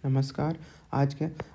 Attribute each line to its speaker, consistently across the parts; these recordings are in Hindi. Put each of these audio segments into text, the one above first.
Speaker 1: नमस्कार।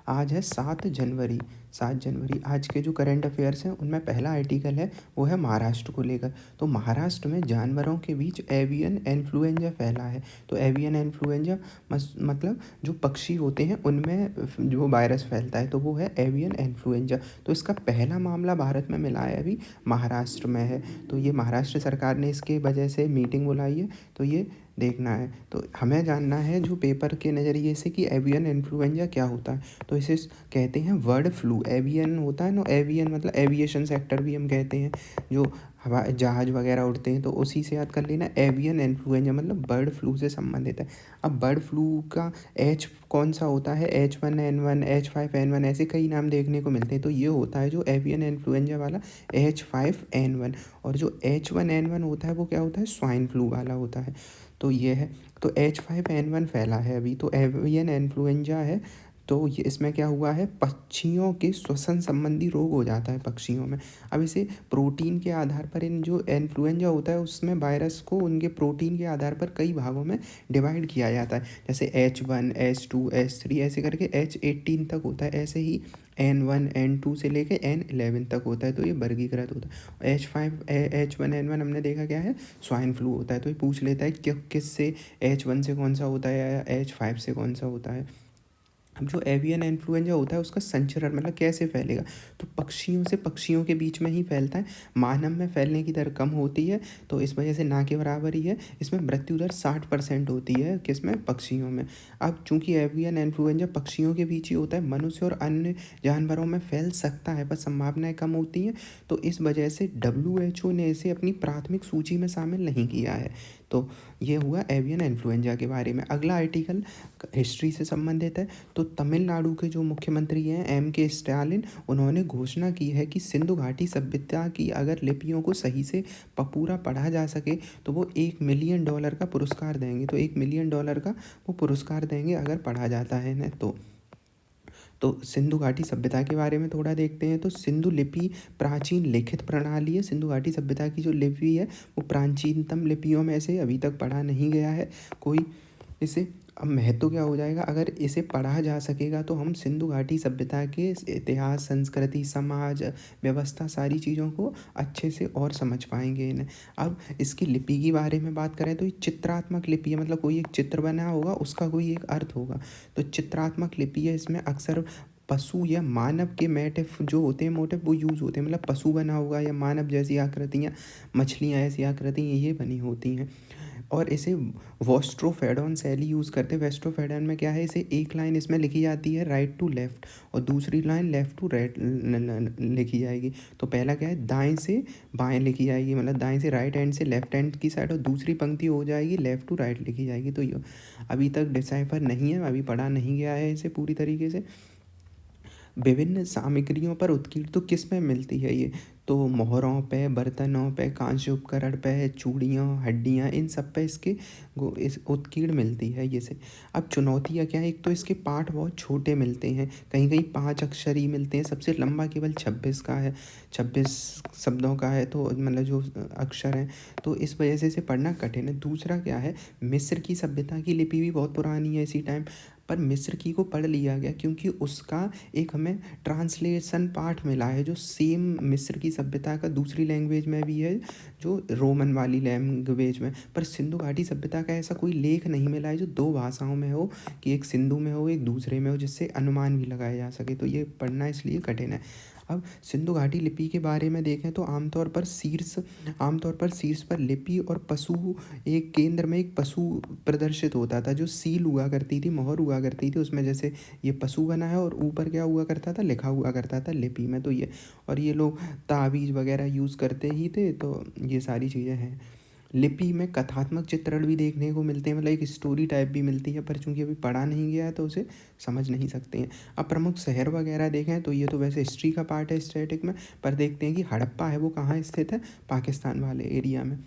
Speaker 1: आज है 7 जनवरी। 7 जनवरी आज के जो करंट अफेयर्स हैं उनमें पहला आर्टिकल है, वो है महाराष्ट्र को लेकर। तो महाराष्ट्र में जानवरों के बीच एवियन इन्फ्लुएंजा फैला है। तो एवियन इन्फ्लुएंजा मतलब जो पक्षी होते हैं उनमें जो वायरस फैलता है, तो वो है एवियन इन्फ्लुएंजा। तो इसका पहला मामला भारत में मिला है, अभी महाराष्ट्र में है। तो ये महाराष्ट्र सरकार ने इसके वजह से मीटिंग बुलाई है, तो ये देखना है। तो हमें जानना है जो पेपर के नज़रिए से कि एवियन इन्फ्लुएंजा क्या होता है। तो इसे कहते हैं बर्ड फ्लू। एवियन होता है ना, एवियन मतलब एविएशन सेक्टर भी हम कहते हैं, जो हवा जहाज़ वगैरह उड़ते हैं, तो उसी से याद कर लेना। एवियन इन्फ्लुएंजा मतलब बर्ड फ्लू से संबंधित है। अब बर्ड फ्लू का एच कौन सा होता है, H1N1, H5N1, ऐसे कई नाम देखने को मिलते हैं। तो ये होता है जो एवियन इन्फ्लुएंजा वाला H5N1। और जो H1N1 होता है वो क्या होता है, स्वाइन फ्लू वाला होता है। तो ये है। तो H5N1 फैला है अभी, तो एवियन इन्फ्लुएंजा है। तो ये इसमें क्या हुआ है, पक्षियों के श्वसन संबंधी रोग हो जाता है पक्षियों में। अब इसे प्रोटीन के आधार पर, इन जो इन्फ्लुएंजा होता है उसमें वायरस को उनके प्रोटीन के आधार पर कई भागों में डिवाइड किया जाता है। जैसे H1, H2, H3 ऐसे करके H18 तक होता है। ऐसे ही N1, N2 से लेके N11 तक होता है। तो ये वर्गीकृत होता है। H1N1 हमने देखा क्या है, स्वाइन फ्लू होता है। तो ये पूछ लेता है कि किस से, H1 से कौन सा होता है या H5 से कौन सा होता है। अब जो एवियन इन्फ्लुएंजा होता है उसका संचरण मतलब कैसे फैलेगा, तो पक्षियों से पक्षियों के बीच में ही फैलता है। मानव में फैलने की दर कम होती है, तो इस वजह से ना के बराबर ही है। इसमें मृत्यु दर 60% होती है, किसमें, पक्षियों में। अब चूंकि एवियन इन्फ्लुएंजा पक्षियों के बीच ही होता है, मनुष्य और अन्य जानवरों में फैल सकता है पर संभावनाएं कम होती हैं। तो इस वजह से WHO ने इसे अपनी प्राथमिक सूची में शामिल नहीं किया है। तो ये हुआ एवियन इन्फ्लुएंजा के बारे में। अगला आर्टिकल हिस्ट्री से संबंधित है। तो तमिलनाडु के जो मुख्यमंत्री हैं M.K. स्टालिन, उन्होंने घोषणा की है कि सिंधु घाटी सभ्यता की अगर लिपियों को सही से पूरा पढ़ा जा सके तो वो $1 मिलियन का पुरस्कार देंगे। तो $1 मिलियन का वो पुरस्कार देंगे अगर पढ़ा जाता है ना। तो सिंधु घाटी सभ्यता के बारे में थोड़ा देखते हैं। तो सिंधु लिपि प्राचीन लिखित प्रणाली है। सिंधु घाटी सभ्यता की जो लिपि है वो प्राचीनतम लिपियों में से अभी तक पढ़ा नहीं गया है कोई इसे। अब महत्व क्या हो जाएगा, अगर इसे पढ़ा जा सकेगा तो हम सिंधु घाटी सभ्यता के इतिहास, संस्कृति, समाज व्यवस्था, सारी चीज़ों को अच्छे से और समझ पाएंगे इन्हें। अब इसकी लिपि के बारे में बात करें तो ये चित्रात्मक लिपि है, मतलब कोई एक चित्र बना होगा उसका कोई एक अर्थ होगा। तो चित्रात्मक लिपि है, इसमें अक्सर पशु या मानव के मोटिफ जो होते हैं, मोटिफ वो यूज़ होते हैं। मतलब पशु बना होगा या मानव जैसी आकृतियाँ, मछलियाँ ऐसी आकृतियाँ ये बनी होती हैं। और इसे वोस्ट्रोफेडोन शैली यूज़ करते हैं। वेस्ट्रोफेडोन में क्या है, इसे एक लाइन इसमें लिखी जाती है राइट टू लेफ़्ट, और दूसरी लाइन लेफ़्ट टू राइट लिखी जाएगी। तो पहला क्या है, दाएं से बाएं लिखी जाएगी, मतलब दाएं से राइट हैंड से लेफ्ट हैंड की साइड, और दूसरी पंक्ति हो जाएगी लेफ़्ट टू राइट लिखी जाएगी। तो ये अभी तक डिसाइफर नहीं है, अभी पढ़ा नहीं गया है इसे पूरी तरीके से। विभिन्न सामग्रियों पर उत्कीर्ण तो किस में मिलती है ये, तो मोहरों पे, बर्तनों पे, कांस्य उपकरण पे, चूड़ियों, हड्डियाँ, इन सब पे इसके इस उत्कीर्ण मिलती है ये से। अब चुनौतियाँ क्या है, एक तो इसके पाठ बहुत छोटे मिलते हैं, कहीं कहीं 5 अक्षरी मिलते हैं, सबसे लंबा केवल 26 का है, 26 शब्दों का है। तो मतलब जो अक्षर हैं, तो इस वजह से इसे पढ़ना कठिन है। दूसरा क्या है, मिस्र की सभ्यता की लिपि भी बहुत पुरानी है इसी टाइम, पर मिस्र की को पढ़ लिया गया क्योंकि उसका एक हमें ट्रांसलेशन पार्ट मिला है जो सेम मिस्र की सभ्यता का दूसरी लैंग्वेज में भी है, जो रोमन वाली लैंग्वेज में। पर सिंधु घाटी सभ्यता का ऐसा कोई लेख नहीं मिला है जो 2 भाषाओं में हो, कि एक सिंधु में हो एक दूसरे में हो, जिससे अनुमान भी लगाया जा सके। तो ये पढ़ना इसलिए कठिन है। अब सिंधु घाटी लिपि के बारे में देखें तो आमतौर पर शीर्ष पर लिपि और पशु, एक केंद्र में एक पशु प्रदर्शित होता था, जो सील हुआ करती थी, मोहर हुआ करती थी उसमें, जैसे ये पशु बना है और ऊपर क्या हुआ करता था, लिखा हुआ करता था लिपि में। तो ये, और ये लोग ताबीज़ वगैरह यूज़ करते ही थे। तो ये सारी चीज़ें हैं। लिपि में कथात्मक चित्रण भी देखने को मिलते हैं, मतलब एक स्टोरी टाइप भी मिलती है, पर चूंकि अभी पढ़ा नहीं गया है तो उसे समझ नहीं सकते हैं। अब प्रमुख शहर वगैरह देखें तो ये तो वैसे हिस्ट्री का पार्ट है स्टैटिक में, पर देखते हैं कि हड़प्पा है वो कहाँ स्थित है, पाकिस्तान वाले एरिया में।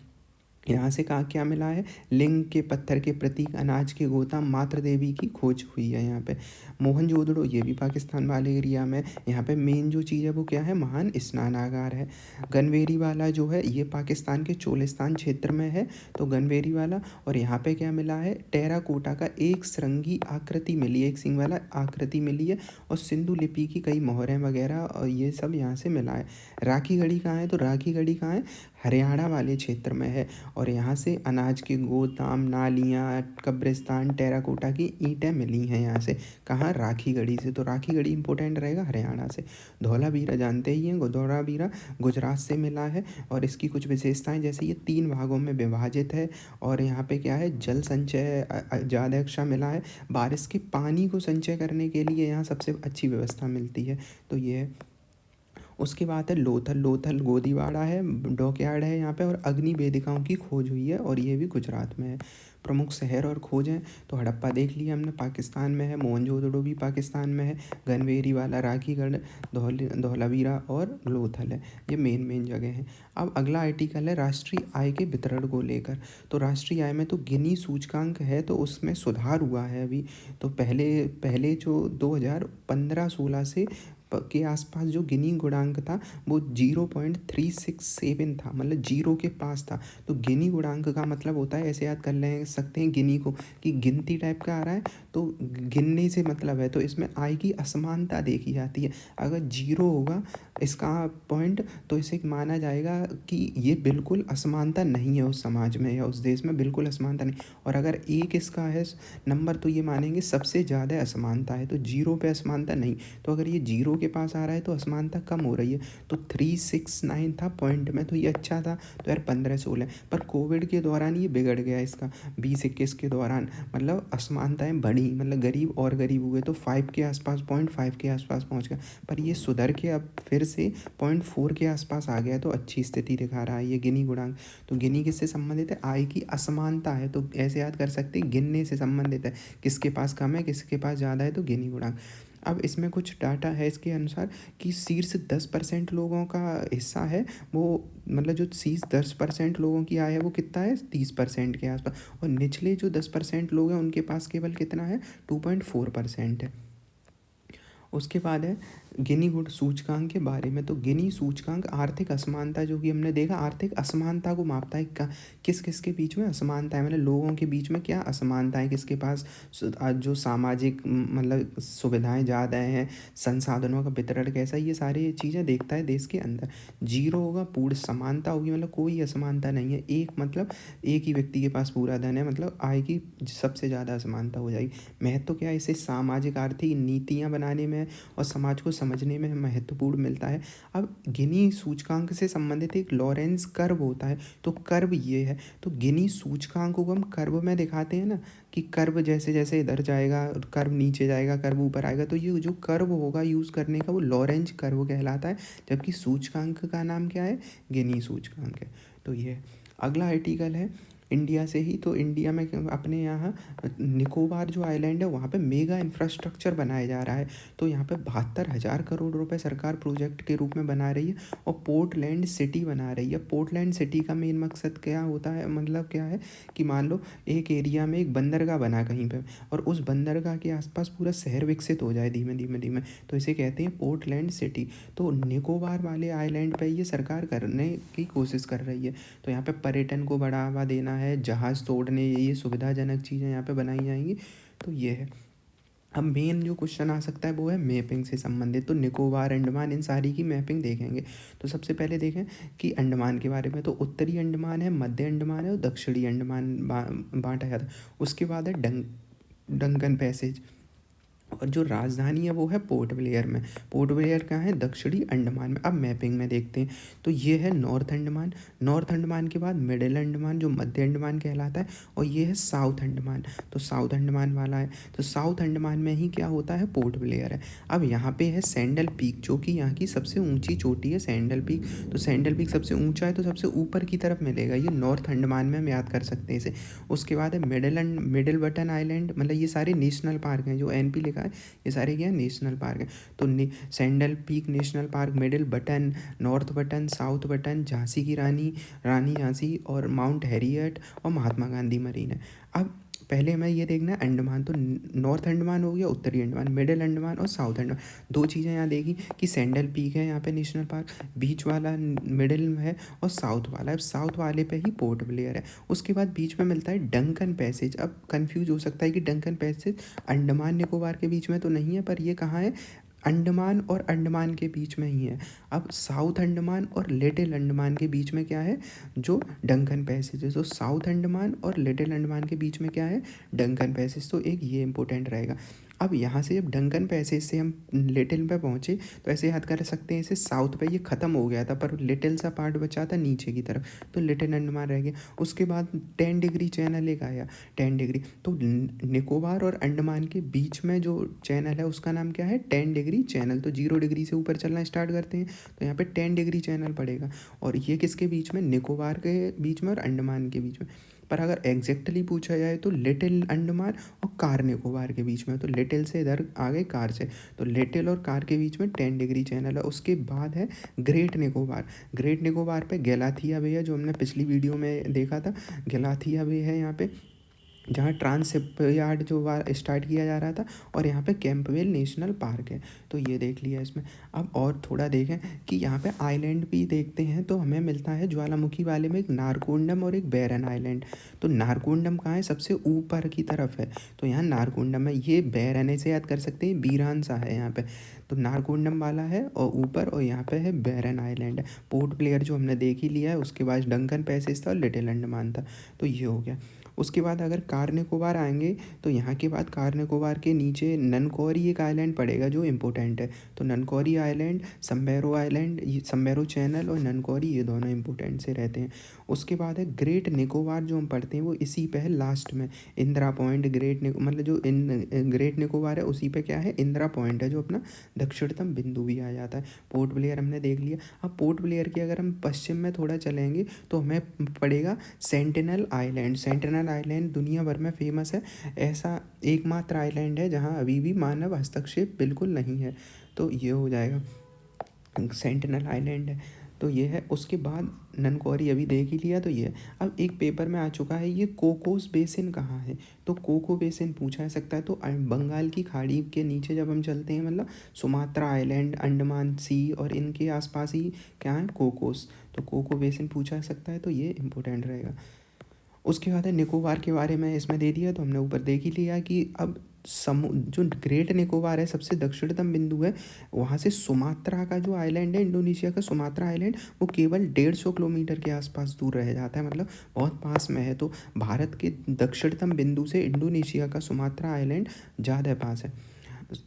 Speaker 1: यहाँ से कहाँ क्या मिला है, लिंग के पत्थर के प्रतीक, अनाज के गोदाम, मातृ देवी की खोज हुई है यहाँ पे। मोहनजोदड़ो ये भी पाकिस्तान वाले एरिया में। यहाँ पे मेन जो चीज़ है वो क्या है, महान स्नानागार है। गनवेरी वाला जो है ये पाकिस्तान के चोलिस्तान क्षेत्र में है, तो गनवेरी वाला। और यहाँ पे क्या मिला है, टेराकोटा का एक श्रृंगी आकृति मिली है, एक सिंह वाला आकृति मिली है, और सिंधु लिपि की कई मोहरें वगैरह और ये सब यहाँ से मिला है। राखी गढ़ी कहाँ है, तो राखी गढ़ी कहाँ है, हरियाणा वाले क्षेत्र में है। और यहाँ से अनाज के गोदाम, नालियाँ, कब्रिस्तान, टेराकोटा की ईंटें मिली हैं यहाँ से। कहाँ, राखी गढ़ी से। तो राखी गढ़ी इंपॉर्टेंट रहेगा हरियाणा से। धौलावीरा जानते ही हैं, धौलावीरा गुजरात से मिला है। और इसकी कुछ विशेषताएं, जैसे ये 3 भागों में विभाजित है, और यहाँ पे क्या है, जल संचय ज़्यादा अच्छा मिला है। बारिश के पानी को संचय करने के लिए यहाँ सबसे अच्छी व्यवस्था मिलती है। तो ये है। उसके बाद है लोथल। लोथल गोदीवाड़ा है, डॉकयार्ड है यहाँ पे, और अग्नि वेदिकाओं की खोज हुई है, और ये भी गुजरात में है। प्रमुख शहर और खोज हैं, तो हड़प्पा देख लिया हमने, पाकिस्तान में है। मोहनजोदड़ो भी पाकिस्तान में है। गनवेरी वाला, राखीगढ़, धौलावीरा और लोथल है। ये मेन जगह हैं। अब अगला आर्टिकल है राष्ट्रीय आय के वितरण को लेकर। तो राष्ट्रीय आय में तो गिनी सूचकांक है, तो उसमें सुधार हुआ है अभी। तो पहले पहले जो 2015-16 से के आसपास जो गिनी गुणांक था वो 0.367 था, मतलब जीरो के पास था। तो गिनी गुणांक का मतलब होता है, ऐसे याद कर ले सकते हैं गिनी को, कि गिनती टाइप का आ रहा है, तो गिनने से मतलब है। तो इसमें आय की असमानता देखी जाती है। अगर जीरो होगा इसका पॉइंट, तो इसे माना जाएगा कि ये बिल्कुल असमानता नहीं है उस समाज में या उस देश में, बिल्कुल असमानता नहीं। और अगर एक इसका है नंबर, तो ये मानेंगे सबसे ज़्यादा असमानता है। तो जीरो पे असमानता नहीं। तो अगर ये जीरो के पास आ रहा है तो असमानता कम हो रही है। तो 369 था पॉइंट में, तो ये अच्छा था। तो यार 15-16, पर कोविड के दौरान ये बिगड़ गया इसका, 20-21 के दौरान, मतलब असमानताएं बढ़ी, मतलब गरीब और गरीब हुए। तो 5 के आसपास, 0.5 के आसपास पहुंच गया। पर ये सुधर के अब फिर से 0.4 के आसपास आ गया, तो अच्छी स्थिति दिखा रहा है ये गिनी गुणांक। तो गिनी किससे संबंधित है, आय की असमानता है। तो ऐसे याद कर सकते हैं, गिनने से संबंधित है, किसके पास कम है किसके पास ज़्यादा है, तो गिनी गुणांक। अब इसमें कुछ डाटा है इसके अनुसार कि शीर्ष 10% लोगों का हिस्सा है वो, मतलब जो शीर्ष 10% लोगों की आय है वो कितना है, 30% के आसपास। और निचले जो 10% लोग हैं उनके पास केवल कितना है, 2.4% है। उसके बाद है गिनी गुड सूचकांक के बारे में। तो गिनी सूचकांक आर्थिक असमानता, जो कि हमने देखा, आर्थिक असमानता को मापता है। किस किस के बीच में असमानता है, मतलब लोगों के बीच में क्या असमानता है, किसके पास जो सामाजिक मतलब सुविधाएं ज़्यादा हैं, संसाधनों का वितरण कैसा है, ये सारी चीज़ें देखता है देश के अंदर। जीरो होगा, पूर्ण समानता होगी, मतलब कोई असमानता नहीं है। एक मतलब एक ही व्यक्ति के पास पूरा धन है, मतलब आय की सबसे ज़्यादा असमानता हो जाएगी। महत्व क्या है, इसे सामाजिक आर्थिक नीतियाँ बनाने में और समाज को समझने में महत्वपूर्ण मिलता है। अब गिनी सूचकांक से संबंधित एक लॉरेंस कर्व होता है। तो कर्व ये है, तो गिनी सूचकांक को हम कर्व में दिखाते हैं ना, कि कर्व जैसे जैसे इधर जाएगा कर्व नीचे जाएगा, कर्व ऊपर आएगा। तो ये जो कर्व होगा यूज़ करने का वो लॉरेंज कर्व कहलाता है। जबकि सूचकांक का नाम क्या है, गिनी सूचकांक है। तो ये अगला आर्टिकल है इंडिया से ही। तो इंडिया में अपने यहाँ निकोबार जो आइलैंड है वहाँ पे मेगा इंफ्रास्ट्रक्चर बनाया जा रहा है। तो यहाँ पे 72,000 करोड़ रुपए सरकार प्रोजेक्ट के रूप में बना रही है, और पोर्टलैंड सिटी बना रही है। पोर्टलैंड सिटी का मेन मकसद क्या होता है, मतलब क्या है कि मान लो एक एरिया में एक बंदरगाह बना कहीं पे, और उस बंदरगाह के आसपास पूरा शहर विकसित हो जाए धीमे धीमे धीमे, तो इसे कहते हैं पोर्टलैंड सिटी। तो निकोबार वाले आइलैंड पे ये सरकार करने की कोशिश कर रही है। तो यहाँ पे पर्यटन को बढ़ावा देना है, जहाज़ तोड़ने, ये सुविधाजनक चीज़ें यहाँ पे बनाई जाएंगी। तो ये है। अब मेन जो क्वेश्चन आ सकता है वो है मैपिंग से संबंधित। तो निकोबार, अंडमान, इन सारी की मैपिंग देखेंगे। तो सबसे पहले देखें कि अंडमान के बारे में। तो उत्तरी अंडमान है, मध्य अंडमान है और दक्षिणी अंडमान बांटा जाता है। उसके बाद है डंकन पैसेज, और जो राजधानी है वो है पोर्ट ब्लेयर में। पोर्ट ब्लेयर कहाँ है, दक्षिणी अंडमान में। अब मैपिंग में देखते हैं। तो ये है नॉर्थ अंडमान। नॉर्थ अंडमान के बाद मिडिल अंडमान जो मध्य अंडमान कहलाता है, और ये है साउथ अंडमान। तो साउथ अंडमान वाला है। तो साउथ अंडमान में ही क्या होता है, पोर्ट ब्लेयर है। अब यहाँ पे है सैंडल पीक, जो कि यहाँ की सबसे ऊंची चोटी है सैंडल पीक। तो सैंडल पीक सबसे ऊंचा है, तो सबसे ऊपर की तरफ मिलेगा, ये नॉर्थ अंडमान में हम याद कर सकते हैं इसे। उसके बाद है मिडिल बटन आइलैंड, मतलब ये सारे नेशनल पार्क हैं, जो NP लिखा है, ये सारे क्या है नेशनल पार्क है। तो sandal peak national park, middle button, north button, south button, Jhansi की रानी, रानी झांसी और माउंट हैरियट और महात्मा गांधी मरीन है। अब पहले हमें ये देखना है अंडमान, तो नॉर्थ अंडमान हो गया, उत्तरी अंडमान, मिडिल अंडमान और साउथ अंडमान। दो चीज़ें यहाँ देखी कि सैंडल पीक है यहाँ पे नेशनल पार्क, बीच वाला मिडिल में है और साउथ वाला है, साउथ वाले पे ही पोर्ट ब्लेयर है। उसके बाद बीच में मिलता है डंकन पैसेज। अब कंफ्यूज हो सकता है कि डंकन पैसेज अंडमान निकोबार के बीच में तो नहीं है, पर ये कहाँ है, अंडमान और अंडमान के बीच में ही है। अब साउथ अंडमान और लिटिल अंडमान के बीच में क्या है, जो डंकन पैसेज है। तो साउथ अंडमान और लिटिल अंडमान के बीच में क्या है, डंकन पैसेज। तो एक ये इंपॉर्टेंट रहेगा। अब यहाँ से जब डंकन पैसेज से हम लिटिल पे पहुँचे तो ऐसे याद कर सकते हैं, इसे साउथ पे ये ख़त्म हो गया था पर लिटिल सा पार्ट बचा था नीचे की तरफ, तो लिटिल अंडमान रह गया। उसके बाद 10 डिग्री चैनल एक आया, 10 डिग्री। तो निकोबार और अंडमान के बीच में जो चैनल है उसका नाम क्या है, 10 डिग्री चैनल। तो 0 डिग्री से ऊपर चलना स्टार्ट करते हैं तो यहाँ पे 10 डिग्री चैनल पड़ेगा। और ये किसके बीच में, निकोबार के बीच में और अंडमान के बीच में। पर अगर एग्जैक्टली पूछा जाए तो लिटिल अंडमान और कार निकोबार के बीच में। तो लिटिल से इधर आ गए कार से, तो लिटिल और कार के बीच में 10 डिग्री चैनल है। उसके बाद है ग्रेट निकोबार। ग्रेट निकोबार पे गैलाथिया बे है, जो हमने पिछली वीडियो में देखा था। गैलाथिया बे है यहाँ पे, जहाँ ट्रांस शिपयार्ड जो स्टार्ट किया जा रहा था, और यहाँ पे कैंपवेल नेशनल पार्क है। तो ये देख लिया इसमें। अब और थोड़ा देखें कि यहाँ पे आइलैंड भी देखते हैं, तो हमें मिलता है ज्वालामुखी वाले में एक नारकोंडम और एक बैरन आइलैंड। तो नारकोंडम कहाँ है, सबसे ऊपर की तरफ है, तो यहाँ नारकोंडम है। ये बैरन से याद कर सकते हैं, बीरान सा है यहाँ पे। तो नारकोंडम वाला है और ऊपर, और यहाँ पे है बैरन आइलैंड है। पोर्ट ब्लेयर जो हमने देख ही लिया है, उसके बाद डंकन पैसेज था और लिटिल अंडमान था। तो ये हो गया। उसके बाद अगर कार निकोबार आएंगे तो यहाँ के बाद कार निकोबार के नीचे ननकौरी एक आइलैंड पड़ेगा जो इम्पोर्टेंट है। तो ननकौरी आइलैंड, सम्बेरो आइलैंड, सम्बेरो चैनल और ननकौरी, ये दोनों इंपॉर्टेंट से रहते हैं। उसके बाद है ग्रेट निकोबार, जो हम पढ़ते हैं वो इसी पे है लास्ट में, इंदिरा पॉइंट। मतलब जो ग्रेट निकोबार है उसी पे क्या है, इंदिरा पॉइंट है, जो अपना दक्षिणतम बिंदु भी आ जाता है। पोर्ट ब्लेयर हमने देख लिया। अब पोर्ट ब्लेयर की अगर हम पश्चिम में थोड़ा चलेंगे तो हमें पड़ेगा सेंटिनल आइलैंड। सेंटिनल आइलैंड दुनिया भर में फेमस है, ऐसा एकमात्र आइलैंड है जहाँ अभी भी मानव हस्तक्षेप बिल्कुल नहीं है। तो ये हो जाएगा, सेंटिनल आइलैंड है। तो ये है। उसके बाद ननकौरी अभी देख ही लिया, तो ये अब एक पेपर में आ चुका है, ये कोकोस बेसिन कहाँ है। तो कोको बेसिन पूछा जा सकता है। तो बंगाल की खाड़ी के नीचे जब हम चलते हैं, मतलब सुमात्रा आइलैंड, अंडमान सी और इनके आसपास ही क्या है, कोकोस। तो कोको बेसिन पूछा जा सकता है, तो ये इंपॉर्टेंट रहेगा। उसके बाद है निकोबार के बारे में इसमें दे दिया, तो हमने ऊपर देख ही लिया कि अब जो ग्रेट निकोबार है सबसे दक्षिणतम बिंदु है, वहाँ से सुमात्रा का जो आइलैंड है, इंडोनेशिया का सुमात्रा आइलैंड, वो केवल 150 किलोमीटर के आसपास दूर रह जाता है, मतलब बहुत पास में है। तो भारत के दक्षिणतम बिंदु से इंडोनेशिया का सुमात्रा आइलैंड ज़्यादा पास है।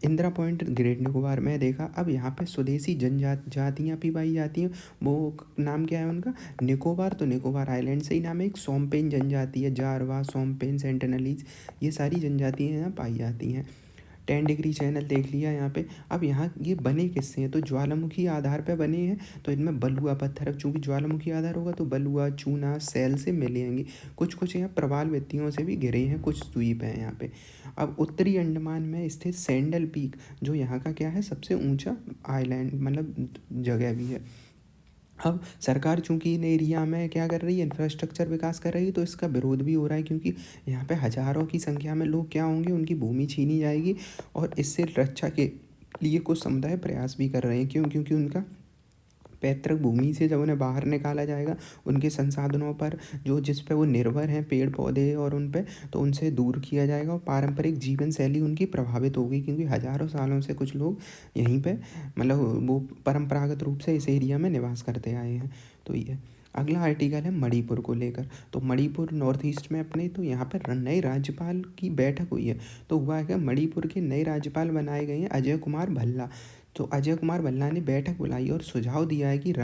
Speaker 1: इंदिरा पॉइंट ग्रेट निकोबार में देखा। अब यहाँ पे स्वदेशी जातियाँ भी पाई जाती हैं, वो नाम क्या है उनका, निकोबार। तो निकोबार आइलैंड से ही नाम है। एक सोमपेन जनजाति है, जारवा, सोमपेन, सेंटिनलीज, ये सारी जनजातियाँ यहाँ पाई जाती हैं। 10 डिग्री चैनल देख लिया यहाँ पे। अब यहाँ ये बने किससे हैं, तो ज्वालामुखी आधार पे बने हैं। तो इनमें बलुआ पत्थर, चूँकि ज्वालामुखी आधार होगा तो बलुआ, चूना, सैल से मिलेंगे। कुछ कुछ यहाँ प्रवाल भित्तियों से भी घिरे हैं, कुछ द्वीप हैं यहाँ पे। अब उत्तरी अंडमान में स्थित सैंडल पीक, जो यहाँ का क्या है, सबसे ऊंचा आइलैंड मतलब जगह भी है। अब सरकार चूंकि इन एरिया में क्या कर रही है, इंफ्रास्ट्रक्चर विकास कर रही है, तो इसका विरोध भी हो रहा है, क्योंकि यहाँ पे हज़ारों की संख्या में लोग क्या होंगे, उनकी भूमि छीनी जाएगी। और इससे रक्षा के लिए कुछ समुदाय प्रयास भी कर रहे हैं। क्यों, क्योंकि उनका पैतृक भूमि से जब उन्हें बाहर निकाला जाएगा, उनके संसाधनों पर जो जिस पे वो निर्भर हैं, पेड़ पौधे और उन पे, तो उनसे दूर किया जाएगा और पारंपरिक जीवन शैली उनकी प्रभावित होगी, क्योंकि हज़ारों सालों से कुछ लोग यहीं पे मतलब वो परंपरागत रूप से इस एरिया में निवास करते आए हैं। तो ये अगला आर्टिकल है मणिपुर को लेकर। तो मणिपुर नॉर्थ ईस्ट में अपने, तो यहाँ पर नए राज्यपाल की बैठक हुई है। तो हुआ है कि मणिपुर के नए राज्यपाल बनाए गए हैं अजय कुमार भल्ला। तो अजय कुमार भल्ला ने बैठक बुलाई और सुझाव दिया है कि जो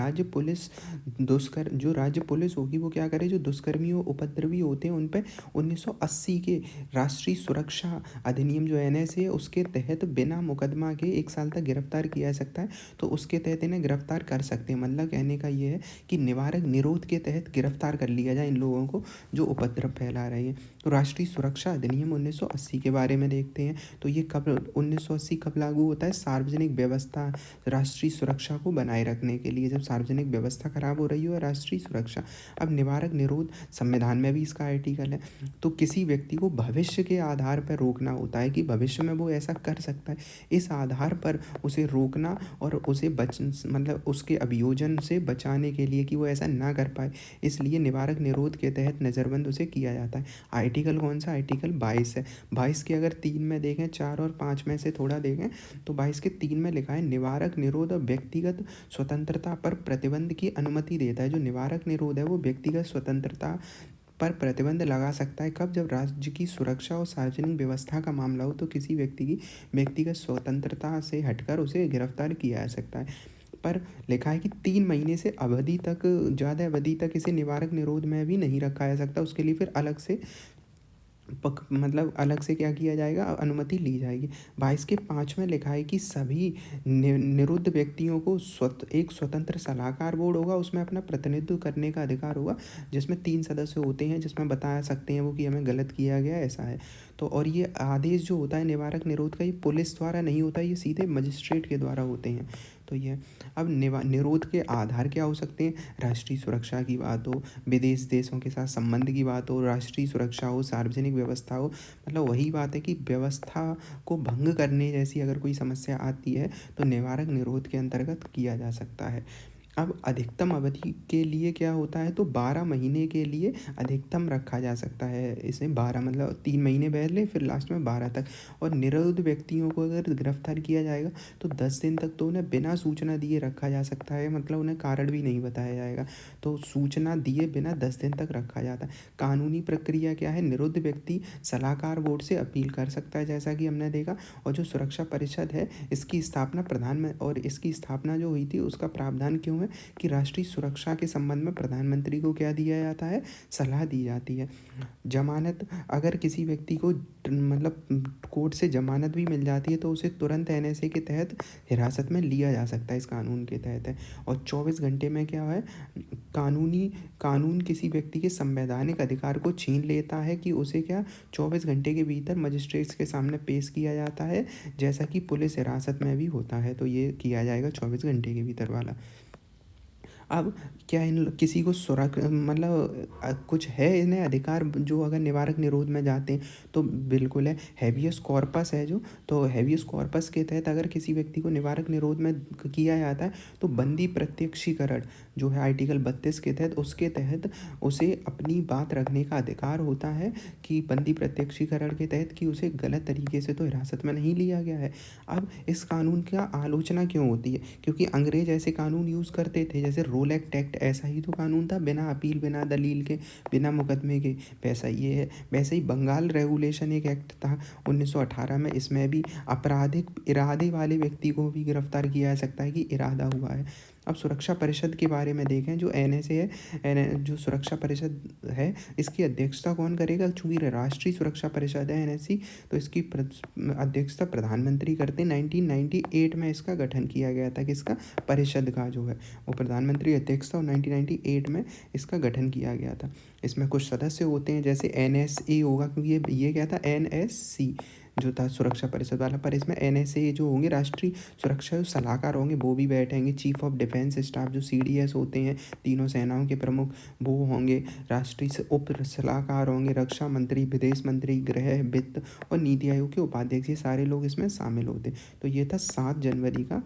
Speaker 1: राज्य पुलिस होगी वो क्या करे, जो दुष्कर्मियों, उपद्रवी होते हैं उन पे 1980 के राष्ट्रीय सुरक्षा अधिनियम जो NSA है उसके तहत बिना मुकदमा के 1 साल तक गिरफ्तार किया जा सकता है। तो उसके तहत इन्हें गिरफ्तार कर सकते हैं। मतलब कहने का ये है कि निवारक निरोध के तहत गिरफ्तार कर लिया जाए इन लोगों को जो उपद्रव फैला रहे हैं। तो राष्ट्रीय सुरक्षा अधिनियम 1980 के बारे में देखते हैं। तो ये कब 1980 कब लागू होता है? सार्वजनिक व्यवस्था, राष्ट्रीय सुरक्षा को बनाए रखने के लिए, जब सार्वजनिक व्यवस्था खराब हो रही हो, राष्ट्रीय सुरक्षा। अब निवारक निरोध संविधान में भी इसका आर्टिकल है। तो किसी व्यक्ति को भविष्य के आधार पर रोकना होता है कि भविष्य में वो ऐसा कर सकता है, इस आधार पर उसे रोकना और उसे मतलब उसके अभियोजन से बचाने के लिए कि वो ऐसा ना कर पाए, इसलिए निवारक निरोध के तहत नज़रबंद उसे किया जाता है। आर्टिकल कौन सा? आर्टिकल 22 है। 22 के अगर 3 में देखें, 4 और 5 में से थोड़ा देखें, तो 22 के 3 में लिखा है निवारक निरोध और व्यक्तिगत स्वतंत्रता पर प्रतिबंध की अनुमति देता है। जो निवारक निरोध है वो व्यक्तिगत स्वतंत्रता पर प्रतिबंध लगा सकता है। कब? जब राज्य की सुरक्षा और सार्वजनिक व्यवस्था का मामला हो, तो किसी व्यक्ति की व्यक्तिगत स्वतंत्रता से हटकर उसे गिरफ्तार किया जा सकता है। पर लिखा है कि 3 महीने से अवधि तक, ज़्यादा अवधि तक इसे निवारक निरोध में भी नहीं रखा जा सकता। उसके लिए फिर अलग से मतलब अलग से क्या किया जाएगा? अनुमति ली जाएगी। 22 के 5 में लिखा है कि सभी निरुद्ध व्यक्तियों को एक स्वतंत्र सलाहकार बोर्ड होगा, उसमें अपना प्रतिनिधित्व करने का अधिकार होगा, जिसमें 3 सदस्य होते हैं, जिसमें बता सकते हैं वो कि हमें गलत किया गया, ऐसा है। तो और ये आदेश जो होता है निवारक निरोध का, ये पुलिस द्वारा नहीं होता, ये सीधे मजिस्ट्रेट के द्वारा होते हैं। तो ये अब निरोध के आधार क्या हो सकते हैं? राष्ट्रीय सुरक्षा की बात हो, विदेश देशों के साथ संबंध की बात हो, राष्ट्रीय सुरक्षा हो, सार्वजनिक व्यवस्था हो, मतलब वही बात है कि व्यवस्था को भंग करने जैसी अगर कोई समस्या आती है तो निवारक निरोध के अंतर्गत किया जा सकता है। अब अधिकतम अवधि के लिए क्या होता है? तो 12 महीने के लिए अधिकतम रखा जा सकता है इसे। 12 मतलब 3 महीने पहले, फिर लास्ट में 12 तक। और निरुद्ध व्यक्तियों को अगर गिरफ्तार किया जाएगा तो 10 दिन तक तो उन्हें बिना सूचना दिए रखा जा सकता है, मतलब उन्हें कारण भी नहीं बताया जाएगा। तो सूचना दिए बिना 10 दिन तक रखा जाता है। कानूनी प्रक्रिया क्या है? निरुद्ध व्यक्ति सलाहकार बोर्ड से अपील कर सकता है, जैसा कि हमने देखा। और जो सुरक्षा परिषद है, इसकी स्थापना और इसकी स्थापना जो हुई थी उसका प्रावधान क्यों है कि राष्ट्रीय सुरक्षा के संबंध में प्रधानमंत्री को क्या दिया जाता है? सलाह दी जाती है। जमानत, अगर किसी व्यक्ति को मतलब कोर्ट से जमानत भी मिल जाती है तो उसे तुरंत एनएसए के तहत हिरासत में लिया जा सकता है, इस कानून के तहत है। और 24 घंटे में क्या है? कानून किसी व्यक्ति के संवैधानिक अधिकार को छीन लेता है कि उसे क्या 24 घंटे के भीतर मजिस्ट्रेट्स के सामने पेश किया जाता है, जैसा कि पुलिस हिरासत में भी होता है। तो ये किया जाएगा 24 घंटे के भीतर वाला। अब क्या इन किसी को मतलब कुछ है इन्हें अधिकार जो अगर निवारक निरोध में जाते हैं? तो बिल्कुल है। हैबियस कॉर्पस है जो, तो हैबियस कॉर्पस के तहत अगर किसी व्यक्ति को निवारक निरोध में किया जाता है तो बंदी प्रत्यक्षीकरण जो है आर्टिकल 32 के तहत, उसके तहत उसे अपनी बात रखने का अधिकार होता है कि बंदी प्रत्यक्षीकरण के तहत कि उसे गलत तरीके से तो हिरासत में नहीं लिया गया है। अब इस कानून का आलोचना क्यों होती है? क्योंकि अंग्रेज ऐसे कानून यूज़ करते थे, जैसे रोल एक्ट ऐसा ही तो कानून था, बिना अपील, बिना दलील के, बिना मुकदमे के। वैसा ये है। वैसे ही बंगाल रेगुलेशन एक एक्ट था 1918 में, इसमें भी आपराधिक इरादे वाले व्यक्ति को भी गिरफ्तार किया जा सकता है कि इरादा हुआ है। अब सुरक्षा परिषद के बारे में देखें, जो एनएसए है, जो सुरक्षा परिषद है, इसकी अध्यक्षता कौन करेगा? चूँकि राष्ट्रीय सुरक्षा परिषद है एनएससी, तो इसकी अध्यक्षता प्रधानमंत्री करते हैं। 1998 में इसका गठन किया गया था, किसका? परिषद का जो है वो प्रधानमंत्री अध्यक्ष था, और 1998 में इसका गठन किया गया था। इसमें कुछ सदस्य होते हैं, जैसे एनएसए होगा, क्योंकि ये क्या था? एनएससी जो था सुरक्षा परिषद वाला, पर इसमें एनएसए जो होंगे, राष्ट्रीय सुरक्षा जो सलाहकार होंगे, वो भी बैठेंगे। चीफ ऑफ डिफेंस स्टाफ जो सीडीएस होते हैं, तीनों सेनाओं के प्रमुख, वो होंगे। राष्ट्रीय उप सलाहकार होंगे, रक्षा मंत्री, विदेश मंत्री, गृह, वित्त और नीति आयोग के उपाध्यक्ष, ये सारे लोग इसमें शामिल होते हैं। तो ये था 7 जनवरी का